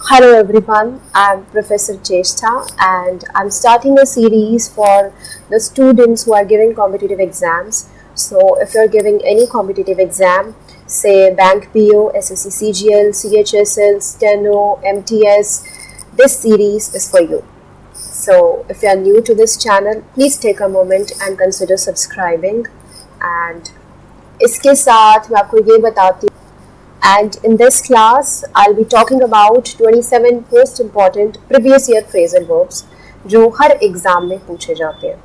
Hello everyone, I'm Professor Cheshta and I'm starting a series for the students who are giving competitive exams. So if you're giving any competitive exam, say Bank PO, SSC CGL, CHSL, Steno, MTS, this series is for you. So if you are new to this channel, please take a moment and consider subscribing. And इसके साथ मैं आपको ये बताती हूँ and in this class I'll be talking about 27 most important previous year phrasal verbs जो हर exam में पूछे जाते हैं.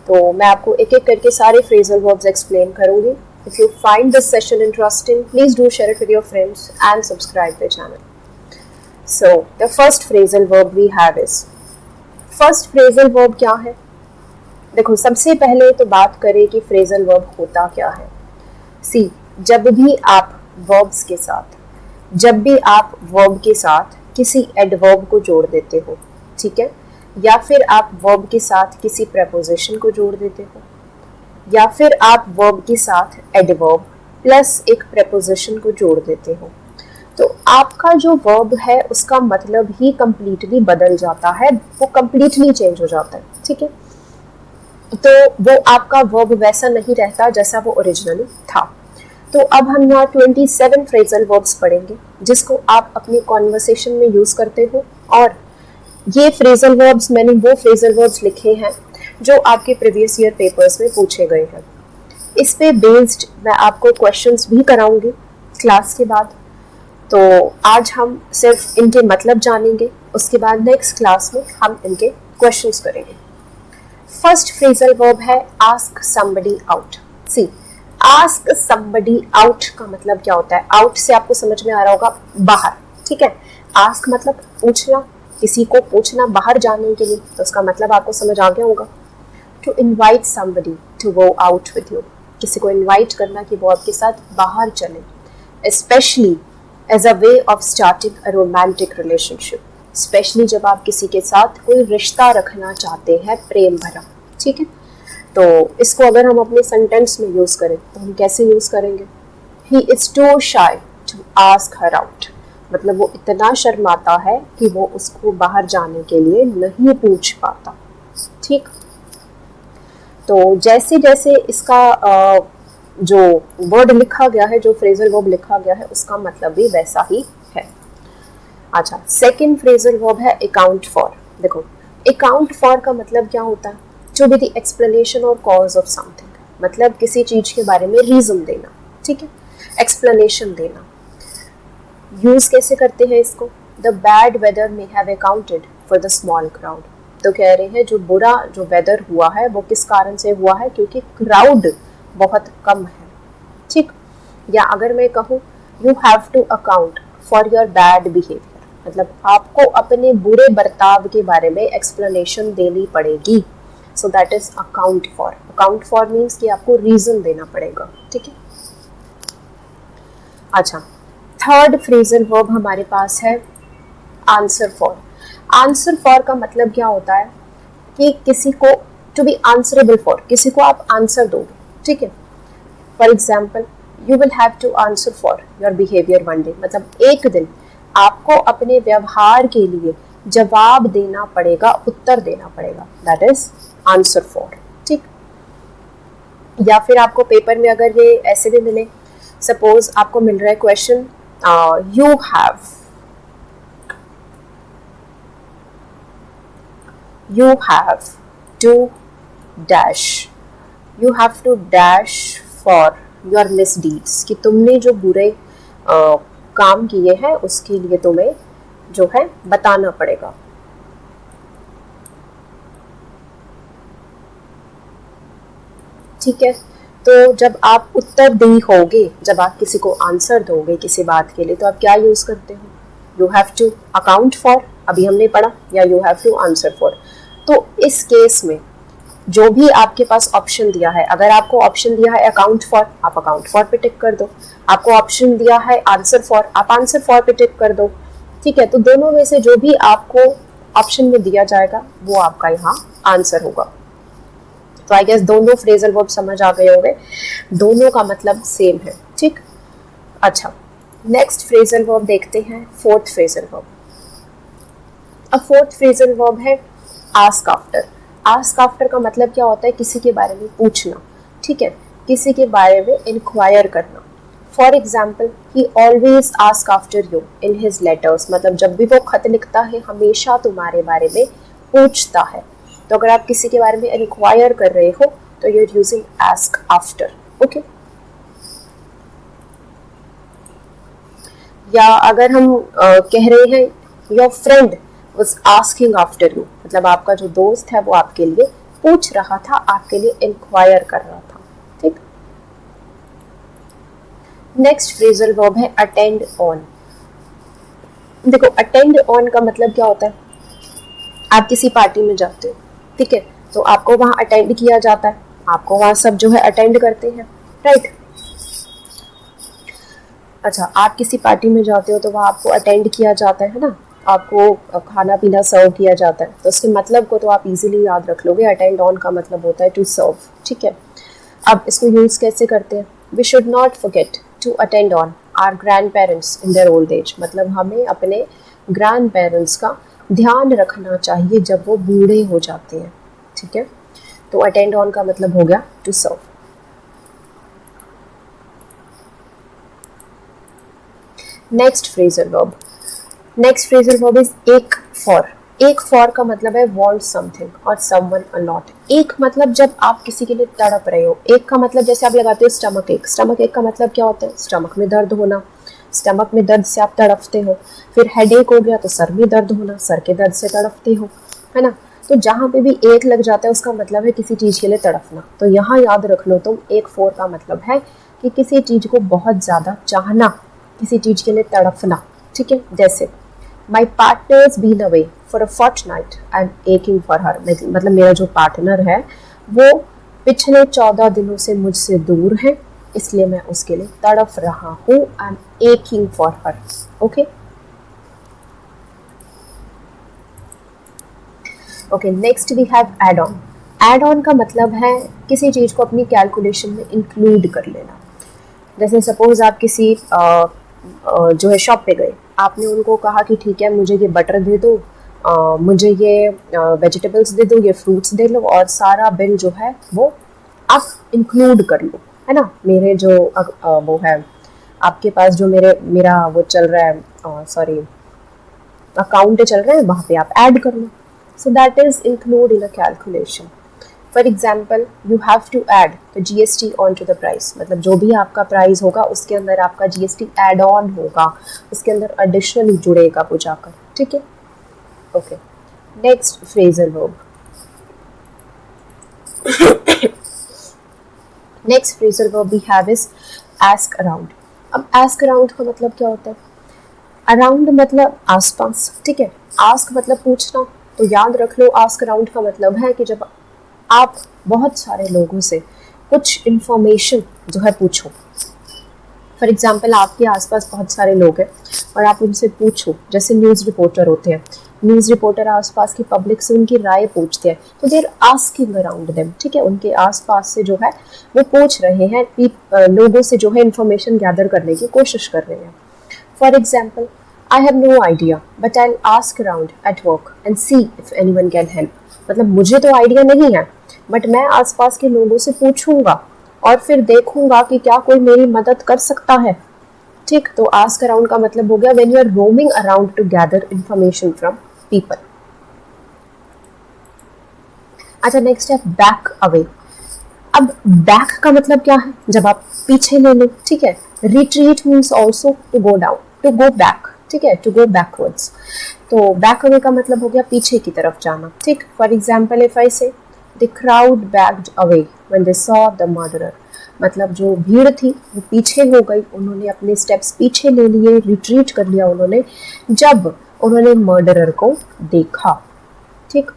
तो मैं आपको एक एक करके सारे phrasal verbs explain करूँगी. If you find this session interesting, please do share it with your friends and subscribe the channel. So the first phrasal verb we have is, first phrasal verb क्या है? देखो सबसे पहले तो बात करें कि phrasal verb होता क्या है. See, जब भी आप वर्ब्स के साथ, जब भी आप वर्ब के साथ किसी एडवर्ब को जोड़ देते हो, ठीक है, या फिर आप वर्ब के साथ किसी प्रेपोजिशन को जोड़ देते हो, या फिर आप वर्ब के साथ एडवर्ब प्लस एक प्रेपोजिशन को जोड़ देते हो, तो आपका जो वर्ब है उसका मतलब ही कंप्लीटली बदल जाता है, वो कंप्लीटली चेंज हो जाता है. ठीक है, तो वो आपका वर्ब वैसा नहीं रहता जैसा वो ओरिजिनली था. तो अब हम यहाँ 27 फ्रेजल वर्ब्स पढ़ेंगे जिसको आप अपनी कॉन्वर्सेशन में यूज़ करते हो. और ये फ्रेजल वर्ब्स मैंने वो फ्रेजल वर्ब्स लिखे हैं जो आपके प्रीवियस ईयर पेपर्स में पूछे गए हैं. इस पे बेस्ड मैं आपको क्वेश्चंस भी कराऊंगी क्लास के बाद. तो आज हम सिर्फ इनके मतलब जानेंगे, उसके बाद नेक्स्ट क्लास में हम इनके क्वेश्चंस करेंगे. फर्स्ट फ्रेजल वर्ब है आस्क समबडी आउट. सी, आस्क समबडी आउट का मतलब क्या होता है? आउट से आपको समझ में आ रहा होगा बाहर. ठीक है, आस्क मतलब पूछना, किसी को पूछना बाहर जाने के लिए, तो उसका मतलब आपको समझ आ गया होगा. To invite somebody to go out with you, किसी को इनवाइट करना कि वो आपके साथ बाहर चले, specially as a way of starting a romantic relationship, specially जब आप किसी के साथ कोई रिश्ता रखना चाहते हैं प्रेम भरा. ठीक है, तो इसको अगर हम अपने सेंटेंस में यूज़ करें तो हम कैसे यूज़ करेंगे? He is too shy to ask her out, मतलब वो इतना शर्माता है कि वो उसको बाहर जाने के लिए नहीं पूछ पाता. ठीक, तो जैसे जैसे इसका जो वर्ड लिखा गया है, जो फ्रेजल वर्ब लिखा गया है, उसका मतलब भी वैसा ही है. अच्छा, सेकेंड फ्रेजल वर्ब है अकाउंट फॉर. देखो, अकाउंट फॉर का मतलब क्या होता है? टू बी द एक्सप्लेनेशन और कॉज ऑफ समथिंग, मतलब किसी चीज के बारे में रीजन देना. ठीक है, एक्सप्लेनेशन देना. यूज कैसे करते हैं इसको? The bad weather may have accounted for the small crowd. तो कह रहे हैं जो बुरा जो वेदर हुआ है वो किस कारण से हुआ है? क्योंकि क्राउड बहुत कम है. ठीक, या अगर मैं कहूँ you have to account for your bad behaviour, मतलब आपको अपने बुरे बर्ताव के बारे में एक्सप्लेनेशन देनी पड़ेगी. सो that is account for. Account for means कि आपको रीजन देना पड़ेगा. ठीक है, अच्छा, थर्ड फ्रेजल वर्ब हमारे पास है आंसर फॉर. आंसर फॉर का मतलब क्या होता है? कि किसी को टू बी आंसरेबल फॉर, किसी को आप आंसर दोगे. ठीक है, for example you will have to answer for your behaviour one day, मतलब एक दिन आपको अपने व्यवहार के लिए जवाब देना पड़ेगा, उत्तर देना पड़ेगा. That is answer for. ठीक, या फिर आपको पेपर में अगर ये ऐसे भी मिले, सपोज आपको मिल रहा है question you have to dash, you have to dash for your misdeeds, कि तुमने जो बुरे काम किए हैं उसके लिए तुम्हें जो है बताना पड़ेगा. ठीक है, तो जब आप उत्तर दी होगे, जब आप किसी को आंसर दोगे किसी बात के लिए, तो आप क्या यूज करते हो? You have to account for, अभी हमने पढ़ा, या you have to answer for. तो इस केस में जो भी आपके पास ऑप्शन दिया है, अगर आपको ऑप्शन दिया है अकाउंट फॉर, आप अकाउंट फॉर पे टिक कर दो. आपको ऑप्शन दिया है आंसर फॉर, आप आंसर फॉर पे टिक कर दो. ठीक है, तो दोनों में से जो भी आपको ऑप्शन में दिया जाएगा वो आपका यहाँ आंसर होगा. तो आई गेस दोनों फ्रेजल वर्ब समझ आ गए होंगे, दोनों का मतलब सेम है. ठीक, अच्छा, नेक्स्ट फ्रेजल वर्ब देखते हैं, फोर्थ फ्रेजल वर्ब. अब फोर्थ फ्रेजल वर्ब है आस्क आफ्टर। आस्क आफ्टर का मतलब क्या होता है, किसी के बारे में पूछना, ठीक है, किसी के बारे में इंक्वायर करना। For example, he always ask after you in his letters, मतलब जब भी वो खत लिखता है हमेशा तुम्हारे बारे में पूछता है। तो अगर आप किसी के बारे में इंक्वायर कर रहे हो तो you are using ask after, okay. या अगर हम कह रहे हैं your friend was asking after you, मतलब आपका जो दोस्त है वो आपके लिए पूछ रहा था, आपके लिए इंक्वायर कर रहा था, ठीक। नेक्स्ट फ्रेजल वर्ब है अटेंड ऑन। देखो अटेंड ऑन का मतलब क्या होता है, आप किसी पार्टी में जाते हो, ठीक है, तो आपको वहां अटेंड किया जाता है, आपको वहां सब जो है अटेंड करते हैं, राइट। अच्छा, आप किसी पार्टी में जाते हो तो वहाँ आपको अटेंड किया जाता है ना, आपको खाना पीना सर्व किया जाता है, तो उसके मतलब को तो आप इजीली याद रख लोगे। अटेंड ऑन का मतलब होता है टू सर्व, ठीक है। अब इसको यूज़ कैसे करते हैं, we should not forget to attend on our grandparents in their old age, मतलब हमें अपने ग्रैंड पेरेंट्स का ध्यान रखना चाहिए जब वो बूढ़े हो जाते हैं, ठीक है। तो अटेंड ऑन का मतलब हो गया to serve. Next phrasal verb, next phrasal verb is ache for. Ache for का मतलब है वांट समथिंग और समवन अ लॉट। एक मतलब जब आप किसी के लिए तड़प रहे हो, एक का मतलब जैसे आप लगाते हो स्टमक एक। स्टमक एक का मतलब क्या होता है, स्टमक में दर्द होना, स्टमक में दर्द से आप तड़पते हो। फिर हेडेक हो गया तो सर में दर्द होना, सर के दर्द से तड़पते हो, है ना। तो जहाँ पे भी एक लग जाता है उसका मतलब है किसी चीज़ के लिए तड़पना। तो यहाँ याद रख लो तुम, एक फॉर का मतलब है कि किसी चीज़ को बहुत ज़्यादा चाहना, किसी चीज़ के लिए तड़पना, ठीक है। जैसे my partner's been away for a fortnight, I am aching for her, मतलब मेरा जो पार्टनर है वो पिछले 14 दिनों से मुझसे दूर है, इसलिए मैं उसके लिए तड़प रहा हूँ, I am aching for her, okay. Okay, next we have add on. Add on का मतलब है किसी चीज़ को अपनी कैलकुलेशन में इंक्लूड कर लेना। जैसे सपोज आप किसी जो है शॉप पे गए, आपने उनको कहा कि ठीक है मुझे ये बटर दे दो, मुझे ये वेजिटेबल्स दे दो, ये फ्रूट्स दे लो, और सारा बिल जो है वो आप इंक्लूड कर लो, है ना। मेरे जो वो है आपके पास जो मेरा वो चल रहा है, सॉरी अकाउंट चल रहा है, वहाँ पे आप ऐड कर लो। So that is include in a calculation. For example, you have to add the GST on to the price, मतलब जो भी आपका प्राइस होगा उसके अंदर आपका GST एड ऑन होगा, उसके अंदर एडिशनल जुड़ेगा वो जाकर, ठीक है। Okay, next phrasal verb. Next phrasal verb we have is ask around. अब आस्क अराउंड का मतलब क्या होता है, अराउंड मतलब आसपास, ठीक है। आस्क मतलब पूछना, तो याद रख लो आस्क अराउंड का मतलब है कि जब आप बहुत सारे लोगों से कुछ इंफॉर्मेशन जो है पूछो। फॉर एग्जाम्पल, आपके आसपास बहुत सारे लोग हैं और आप उनसे पूछो, जैसे न्यूज़ रिपोर्टर होते हैं, न्यूज़ रिपोर्टर आसपास की पब्लिक से उनकी राय पूछते हैं, तो देर आस्किंग अराउंड देम, ठीक है। उनके आसपास से जो है वो पूछ रहे हैं, लोगों से जो है इंफॉर्मेशन गैदर करने की कोशिश कर रहे हैं। For example, I have no idea but I ask around at work and see if anyone can help, मतलब मुझे तो आइडिया नहीं है बट मैं आसपास के लोगों से पूछूंगा और फिर देखूंगा कि क्या कोई मेरी मदद कर सकता है, ठीक। तो आस्क अराउंड का मतलब हो गया when you are roaming around to gather information from people. अच्छा, नेक्स्ट है बैक अवे। अब बैक का मतलब क्या है, जब आप पीछे ले लो, ठीक है। Retreat means also to go down, to go back, ठीक है, टू गो बैकवर्ड्स। तो बैक अवे का मतलब हो गया पीछे की तरफ जाना, ठीक। फॉर एग्जाम्पल, इफ आई से the crowd backed away when they saw the murderer, मतलब जो भीड़ थी वो पीछे हो गई, उन्होंने अपने स्टेप्स पीछे ले लिए, रिट्रीट कर लिया उन्होंने जब उन्होंने मर्डरर को देखा, ठीक।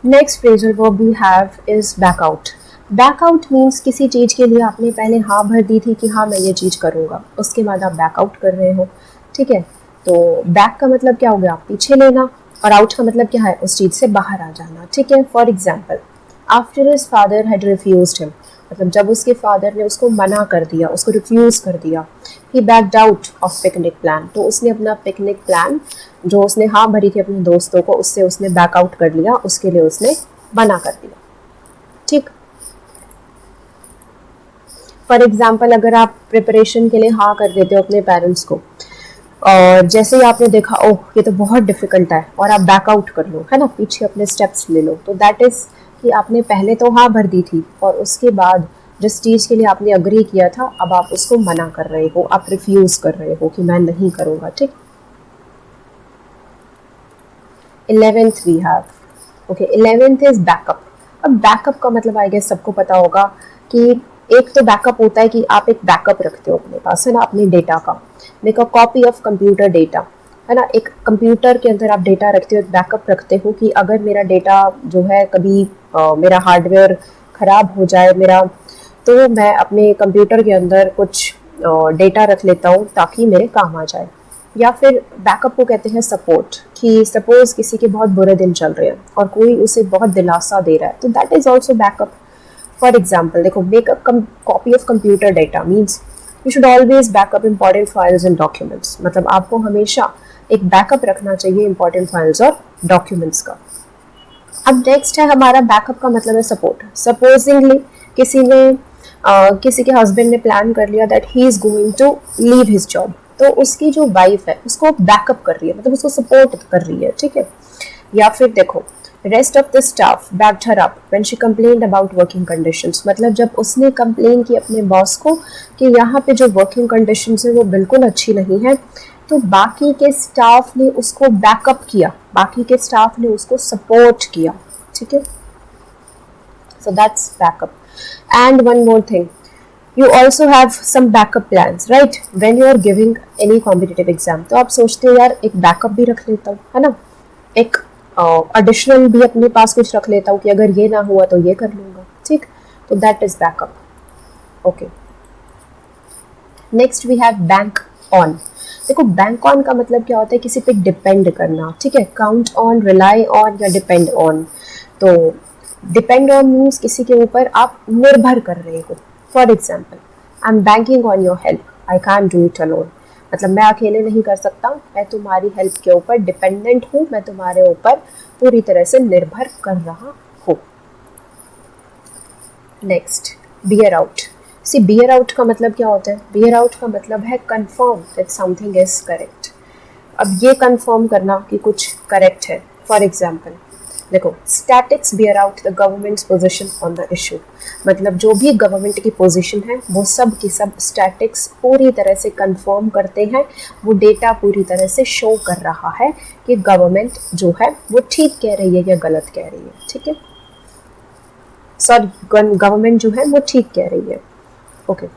Next phrasal verb we have is back out. Back out means किसी चीज़ के लिए आपने पहले हाँ भर दी थी कि हाँ मैं ये चीज़ करूँगा, उसके बाद आप बैक आउट कर रहे हो, ठीक है। तो बैक का मतलब क्या हो गया, पीछे लेना, और आउट का मतलब क्या है, उस चीज़ से बाहर आ जाना, ठीक है। For example, after his father had refused him, मतलब जब उसके फादर ने उसको मना कर दिया, उसको रिफ्यूज़ कर दिया, he backed out of picnic plan, तो उसने अपना पिकनिक प्लान जो उसने हाँ भरी थी अपने दोस्तों को, उससे उसने बैकआउट कर लिया, उसके लिए उसने मना कर दिया। ठीक। फॉर एग्जाम्पल अगर आप प्रिपरेशन के लिए हाँ कर देते हो अपने पेरेंट्स को, और जैसे ही आपने देखा ओह ये तो बहुत डिफिकल्ट है, और आप बैकआउट कर लो, है ना, पीछे अपने स्टेप्स ले लो, तो दैट इज़ कि आपने पहले तो हाँ भर दी थी और उसके बाद जिस चीज़ के लिए आपने अग्री किया था अब आप उसको मना कर रहे हो, आप रिफ्यूज़ कर रहे हो कि मैं नहीं करूँगा। ठीक। 11th we have, okay 11th is backup. अब बैकअप का मतलब आई गेस सबको पता होगा कि एक तो बैकअप होता है कि आप एक बैकअप रखते हो अपने पास, है ना, अपने डेटा का। Make a copy of computer data, है ना, एक कंप्यूटर के अंदर आप डेटा रखते हो, एक बैकअप रखते हो कि अगर मेरा डेटा जो है कभी मेरा हार्डवेयर ख़राब हो जाए मेरा, तो मैं अपने कंप्यूटर के अंदर कुछ डेटा रख लेता हूँ ताकि मेरे काम आ जाए। या फिर बैकअप को कहते हैं सपोर्ट, कि सपोज किसी के बहुत बुरे दिन चल रहे हैं और कोई उसे बहुत दिलासा दे रहा है, तो that is also backup. For example देखो, make a copy of computer data means you should always backup important files and documents, मतलब आपको हमेशा एक बैकअप रखना चाहिए इंपॉर्टेंट फाइल्स और डॉक्यूमेंट्स का। अब नेक्स्ट है हमारा बैकअप का मतलब है सपोर्ट। सपोजिंगली किसी ने किसी के हस्बैंड ने प्लान कर लिया that he is going to leave his job, तो उसकी जो वाइफ है उसको बैकअप कर रही है, मतलब उसको सपोर्ट कर रही है। ठीक है। या फिर देखो, rest of the staff backed her up when she complained about working conditions, मतलब जब उसने कंप्लेन की अपने बॉस को कि यहाँ पे जो वर्किंग कंडीशंस है वो बिल्कुल अच्छी नहीं है, तो बाकी के स्टाफ ने उसको बैकअप किया, बाकी के स्टाफ ने उसको सपोर्ट किया। ठीक है, so that's backup. And one more thing, you also have some backup plans, right? when you are giving any competitive exam, तो आप सोचते हो यार एक बैकअप भी रख लेता हूँ, है ना, एक एडिशनल भी अपने पास कुछ रख लेता हूँ कि अगर ये ना हुआ तो ये कर लूँगा। ठीक, तो that is backup. Okay, next we have bank on. देखो बैंक ऑन का मतलब क्या होता है, किसी पे डिपेंड करना। ठीक है, काउंट ऑन, रिलाई ऑन या डिपेंड ऑन। तो डिपेंड ऑन मीन्स किसी के ऊपर आप निर्भर कर रहे हो। For example, I am banking on your help, I can do it alone, मतलब मैं अकेले नहीं कर सकता, मैं तुम्हारी हेल्प के ऊपर डिपेंडेंट हूँ, मैं तुम्हारे ऊपर पूरी तरह से निर्भर कर रहा हूँ। Next, bear out. See, bear out का मतलब क्या होता है? बियर आउट का मतलब है confirm that something is correct. अब ये कंफर्म करना कि कुछ करेक्ट है। फॉर एग्जाम्पल देखो, statics beer out the governments position on the issue, मतलब जो भी गवर्नमेंट की पोजीशन है वो सब की सब स्टैटिक्स पूरी तरह से कंफर्म करते हैं, वो डेटा पूरी तरह से शो कर रहा है कि गवर्नमेंट जो है वो ठीक कह रही है या गलत कह रही है। ठीक है, सॉरी, गवर्नमेंट जो है वो ठीक कह रही है। Okay,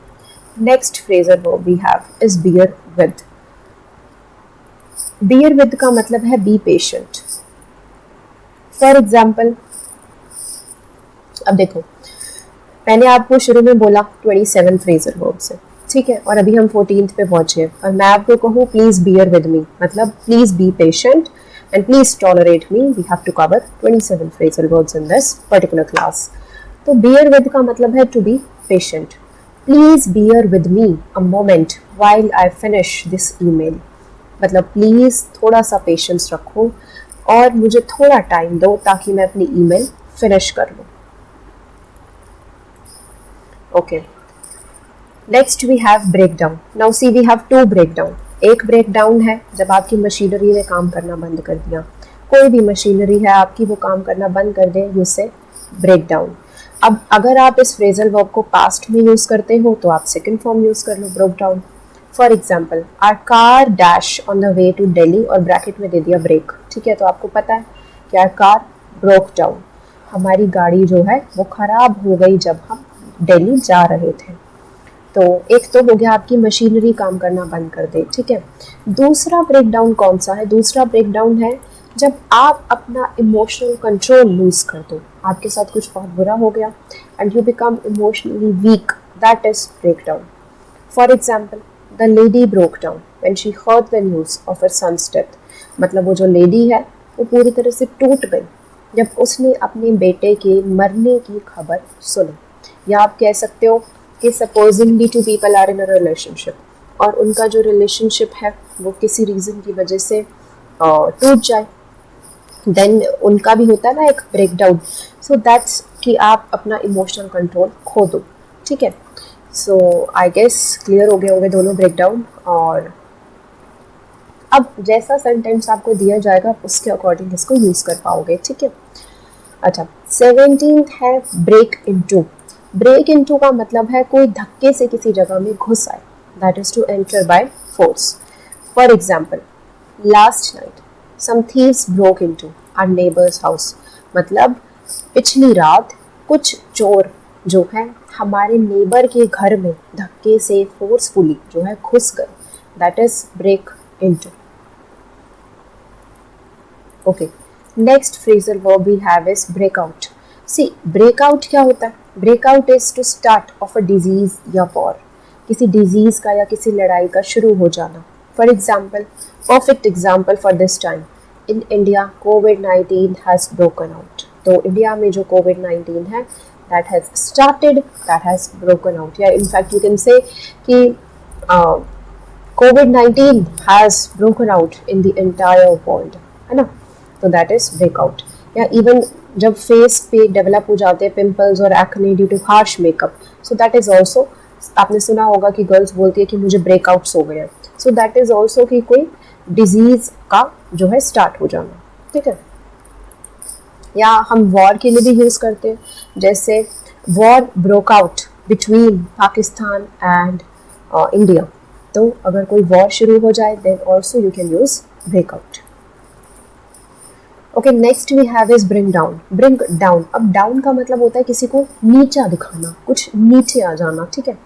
next phrasal verb we have is bear with. Bear with का मतलब है बी पेशेंट। फॉर एग्जाम्पल, अब देखो, मैंने आपको शुरू में बोला 27 फ्रेजर वर्ब्स है, ठीक है, और अभी हम 14th पे पहुंचे हैं, और मैं आपको कहूँ प्लीज बियर विद मी, मतलब please be patient and please tolerate me, we have to cover 27 phrasal verbs in this particular class. तो बियर विद का मतलब है to be patient. Please bear with me a moment while I finish this email, मतलब please थोड़ा सा patience रखो और मुझे थोड़ा टाइम दो ताकि मैं अपनी ईमेल फिनिश कर लूँ। Okay, next we have break down. Now see, we have to break down. एक ब्रेक डाउन है जब आपकी मशीनरी ने काम करना बंद कर दिया, कोई भी मशीनरी है आपकी वो काम करना बंद कर दे, यू से ब्रेक डाउन। अब अगर आप इस फ्रेजल वर्ब को पास्ट में यूज करते हो तो आप सेकंड फॉर्म यूज कर लो, broke down. For example, our car dash on the way to Delhi, और ब्रैकेट में दे दिया ब्रेक। ठीक है, तो आपको पता है कि आर कार ब्रोक डाउन, हमारी गाड़ी जो है वो खराब हो गई जब हम दिल्ली जा रहे थे। तो एक तो हो गया आपकी मशीनरी काम करना बंद कर दे। ठीक है, दूसरा ब्रेक डाउन कौन सा है? दूसरा ब्रेक डाउन है जब आप अपना इमोशनल कंट्रोल लूज कर दो, आपके साथ कुछ बहुत बुरा हो गया and you become emotionally weak, that is break down. For example, the lady broke down when she heard the news of her son's death, मतलब वो जो लेडी है वो पूरी तरह से टूट गई जब उसने अपने बेटे के मरने की खबर सुनी। या आप कह सकते हो कि supposingly two people are in a relationship और उनका जो रिलेशनशिप है वो किसी रीज़न की वजह से टूट जाए, देन उनका भी होता है ना एक ब्रेक डाउन। सो दैट्स कि आप अपना इमोशनल कंट्रोल खो दो, ठीक है। सो आई गेस क्लियर हो गए होंगे दोनों ब्रेक डाउन। और अब जैसा सेंटेंस आपको दिया जाएगा उसके अकॉर्डिंग इसको यूज़ कर पाओगे, ठीक है। अच्छा, 17th है ब्रेक इनटू। ब्रेक इनटू का मतलब है कोई धक्के से किसी जगह में घुस आए, that is to enter by force. For example, last night some thieves broke into our neighbour's house, मतलब पिछली रात कुछ चोर जो है हमारे नेबर के घर में धक्के से फोर्सफुली जो है घुस गए, that is break into. Okay, next phrasal verb we have is breakout. See, breakout क्या होता है? Breakout is to start off a disease या वॉर, किसी डिजीज का या किसी लड़ाई का शुरू हो जाना। For example, perfect example for this time in India कोविड-19 हैज ब्रोकन आउट। तो इंडिया में जो कोविड-19 है that has started, that has broken out, या इनफैक्ट यू कैन से कि कोविड-19 has broken out in the entire world, है ना। तो दैट इज ब्रेकआउट। या इवन जब फेस पे डेवलप हो जाते हैं पिंपल्स और acne due to harsh makeup, so that is also, आपने सुना होगा कि गर्ल्स बोलती है कि मुझे ब्रेकआउट्स हो गए हैं, सो दैट इज ऑल्सो कि कोई डिजीज का जो है स्टार्ट हो जाना, ठीक है। या हम वॉर के लिए भी यूज़ करते हैं, जैसे war broke out between Pakistan and India. तो अगर कोई वॉर शुरू हो जाए then also you can use breakout. Okay, next we have is bring down. Bring down, अब डाउन का मतलब होता है किसी को नीचा दिखाना, कुछ नीचे आ जाना, ठीक है।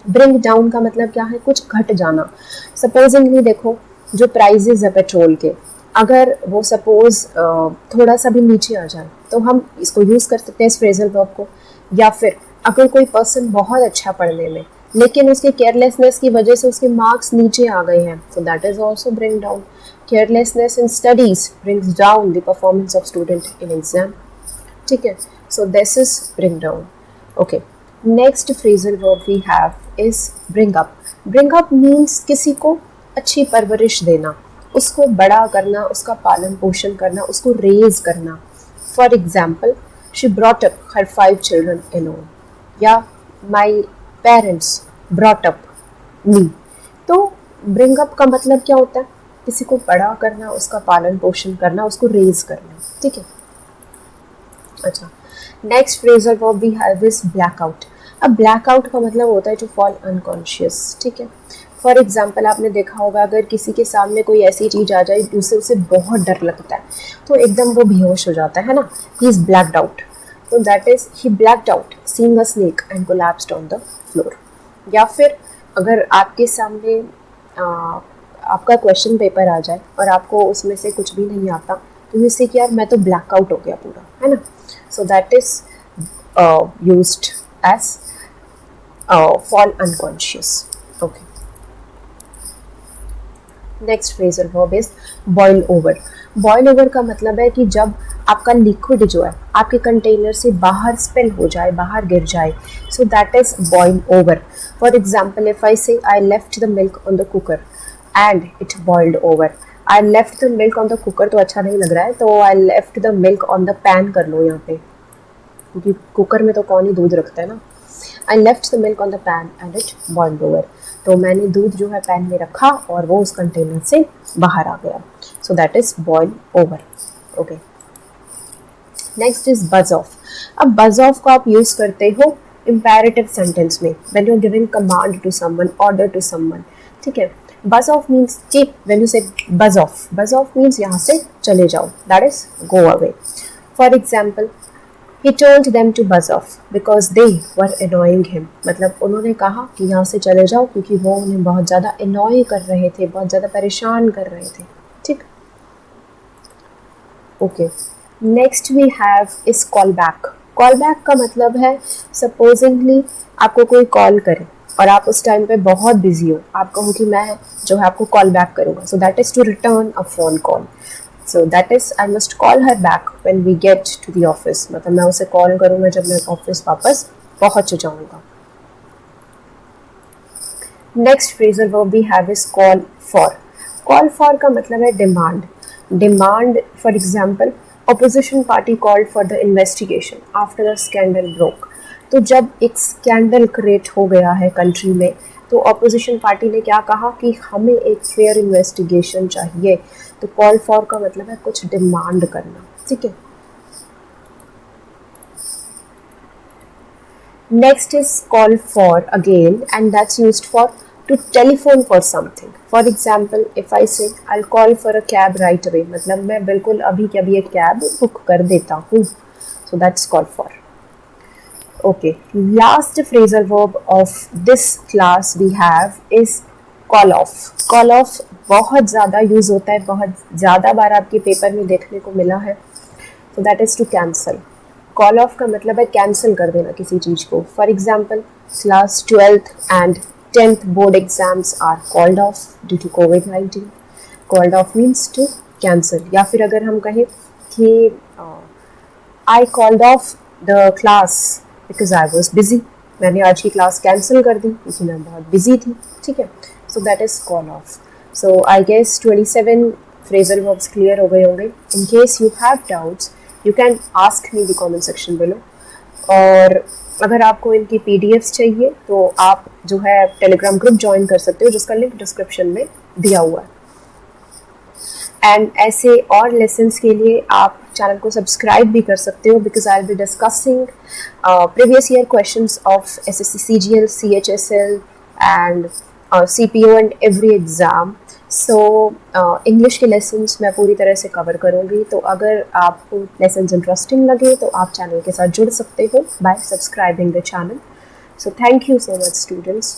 ब्रिंग डाउन का मतलब क्या है? कुछ घट जाना। सपोजिंगली देखो, जो प्राइजेज है पेट्रोल के, अगर वो सपोज थोड़ा सा भी नीचे आ जाए तो हम इसको यूज़ कर सकते हैं इस फ्रेजल वर्ब को। या फिर अगर कोई पर्सन बहुत अच्छा पढ़ने में लेकिन उसके केयरलेसनेस की वजह से उसके मार्क्स नीचे आ गए हैं, so that is also bring down. Carelessness in studies brings down the performance of student in exam. ठीक है, so this is bring down. Okay, next phrasal verb we have is bring up. Bring up means किसी को अच्छी परवरिश देना, उसको बड़ा करना, उसका पालन पोषण करना, उसको रेज करना। For example, she brought up her 5 children alone. या my parents brought up me. तो bring up का मतलब क्या होता है? किसी को बड़ा करना, उसका पालन पोषण करना, उसको रेज करना, ठीक है। अच्छा, next phrasal verb we have is blackout. अब ब्लैकआउट का मतलब होता है टू फॉल अनकॉन्शियस, ठीक है। फॉर एग्जाम्पल, आपने देखा होगा अगर किसी के सामने कोई ऐसी चीज़ आ जाए जिससे उसे बहुत डर लगता है तो एकदम वो बेहोश हो जाता है ना, ही इज ब्लैक्ड आउट। तो that is he blacked out seeing a snake and collapsed on the floor. या फिर अगर आपके सामने आपका क्वेश्चन पेपर आ जाए और आपको उसमें से कुछ भी नहीं आता तो इससे कि यार मैं तो ब्लैकआउट हो गया पूरा, है ना। So that is used as fall unconscious. Okay, next phrasal verb is boil over. Boil over का मतलब है कि जब आपका लिक्विड जो है आपके कंटेनर से बाहर स्पिल हो जाए, बाहर गिर जाए, so that is boil over. For example, if I say I left the milk on the cooker and it boiled over. I left the milk on the cooker तो अच्छा नहीं लग रहा है, तो I left the milk on the pan कर लो यहाँ पे, क्योंकि कुकर में तो कौन ही दूध रखता है ना। आई left the milk on the pan and it boiled over. तो मैंने दूध जो है पैन में रखा और वो उस कंटेनर से बाहर आ गया, so that is boil over. Okay, next is buzz off. अब बज ऑफ को आप यूज करते हो इम्पेरेटिव सेंटेंस में, when you are giving command to someone, order to someone, ठीक है। बज ऑफ मीन्स कि when you say buzz off means यहाँ से चले जाओ, that is go away. For example, He told them to buzz off because they were annoying him. मतलब उन्होंने कहा कि यहाँ से चले जाओ क्योंकि वो उन्हें बहुत ज़्यादा annoy कर रहे थे, बहुत ज़्यादा परेशान कर रहे थे, ठीक। Okay, next we have is call back. Call back का मतलब है सपोजिंगली आपको कोई कॉल करे और आप उस टाइम पे बहुत बिजी हो, आप कहो कि मैं जो है आपको कॉल बैक करूँगा, so that is to return a phone call. So that is I must call her back when we get to the office, मतलब मैं उसे कॉल करूँगा जब मैं ऑफिस वापस पहुँच जाऊँगा. Next phrasal verb we have is call for. Call for का मतलब है demand. Demand for example, opposition party called for the investigation after the scandal broke. तो जब एक स्कैंडल क्रिएट हो गया है कंट्री में, तो ऑपोजिशन पार्टी ने क्या कहा कि हमें एक फेयर इन्वेस्टिगेशन चाहिए. तो कॉल फॉर का मतलब है कुछ डिमांड करना. ठीक है. Next is call for again, and that's used for to telephone for something. For example, if I say I'll call for a cab right away, मतलब मैं बिल्कुल अभी के अभी एक कैब बुक कर देता हूँ. So that's call for. Okay, last phrasal verb of this class we have is call off. Call off बहुत ज़्यादा यूज़ होता है, बहुत ज़्यादा बार आपके पेपर में देखने को मिला है. So that is to cancel. Call off का मतलब है कैंसिल कर देना किसी चीज़ को. For example, class 12th and 10th board exams are called off due to कोविड-19. Called off means to cancel. या फिर अगर हम कहें कि I called off the class because I was busy, मैंने आज की क्लास कैंसिल कर दी क्योंकि मैं बहुत बिजी थी. ठीक है. So that is call off. So I guess 27 phrasal verbs clear हो गए होंगे. In case you have doubts, you can ask me the comment section below. और अगर आपको इनकी पीडीएफ्स चाहिए तो आप जो है टेलीग्राम ग्रुप ज्वाइन कर सकते हो, जिसका लिंक डिस्क्रिप्शन में दिया हुआ है. एंड ऐसे और लेसन्स के लिए आप चैनल को सब्सक्राइब भी कर सकते हो, because I will be discussing previous year questions of SSC CGL, CHSL and CPO and every exam. So English के लेसन्स मैं पूरी तरह से कवर करूँगी. तो अगर आपको लेसन्स इंटरेस्टिंग लगे तो आप चैनल के साथ जुड़ सकते हो bye subscribing the channel. So thank you so much students.